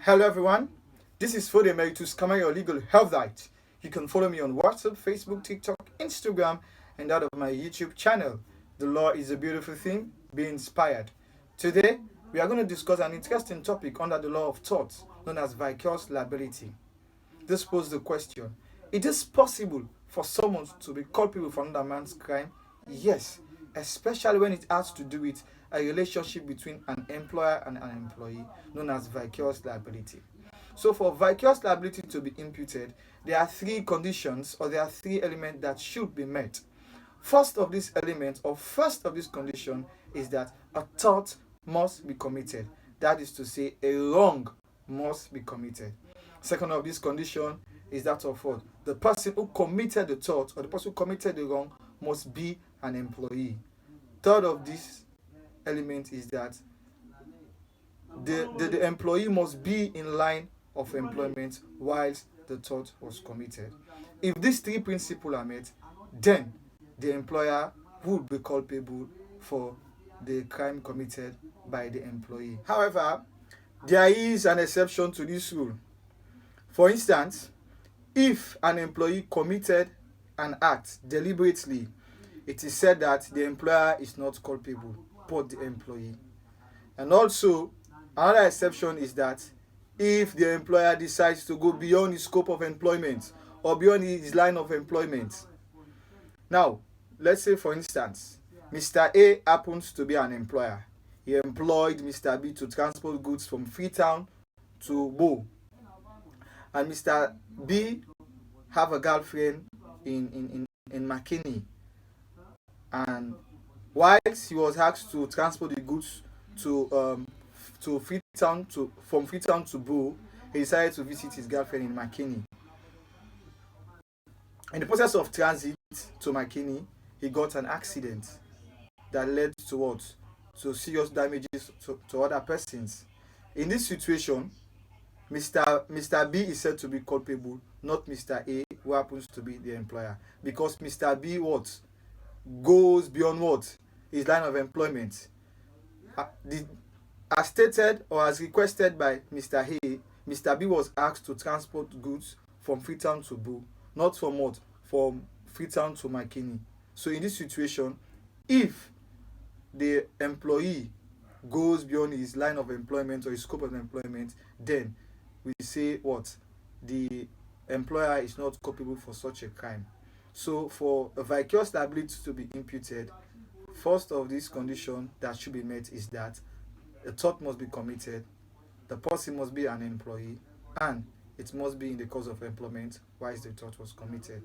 Hello everyone, this is Fode Emeritus Kama, your legal health guide. You can follow me on WhatsApp, Facebook, TikTok, Instagram, and that of my YouTube channel. The law is a beautiful thing, be inspired. Today, we are going to discuss an interesting topic under the law of torts known as vicarious liability. This poses the question, it is possible for someone to be culpable for another man's crime? Yes, especially when it has to do with a relationship between an employer and an employee, known as vicarious liability. So, for vicarious liability to be imputed, there are three conditions or there are three elements that should be met. First of these elements or first of this condition is that a tort must be committed. That is to say, a wrong must be committed. Second of this condition is that of what? The person who committed the tort or the person who committed the wrong must be an employee. Third of this element is that the employee must be in line of employment whilst the tort was committed. If these three principles are met, then the employer would be culpable for the crime committed by the employee. However, there is an exception to this rule. For instance, if an employee committed an act deliberately, it is said that the employer is not culpable, but the employee. And also, another exception is that if the employer decides to go beyond his scope of employment or beyond his line of employment. Now, let's say for instance, Mr. A happens to be an employer. He employed Mr. B to transport goods from Freetown to Bo. And Mr. B have a girlfriend in McKinney. And whilst he was asked to transport the goods to Freetown from Freetown to Bo, he decided to visit his girlfriend in McKinney. In the process of transit to McKinney, he got an accident that led to what? To serious damages to other persons. In this situation, Mr. B is said to be culpable, not Mr. A, who happens to be the employer. Because Mr. B what? Goes beyond what? His line of employment. As stated or as requested by Mr. A, Mr. B was asked to transport goods from Freetown to Bo, not from what? From Freetown to McKinney. So in this situation, if the employee goes beyond his line of employment or his scope of employment, then we say what? The employer is not culpable for such a crime. So for a vicarious liability to be imputed, first of this condition that should be met is that a tort must be committed, the person must be an employee, and it must be in the course of employment whilst the tort was committed.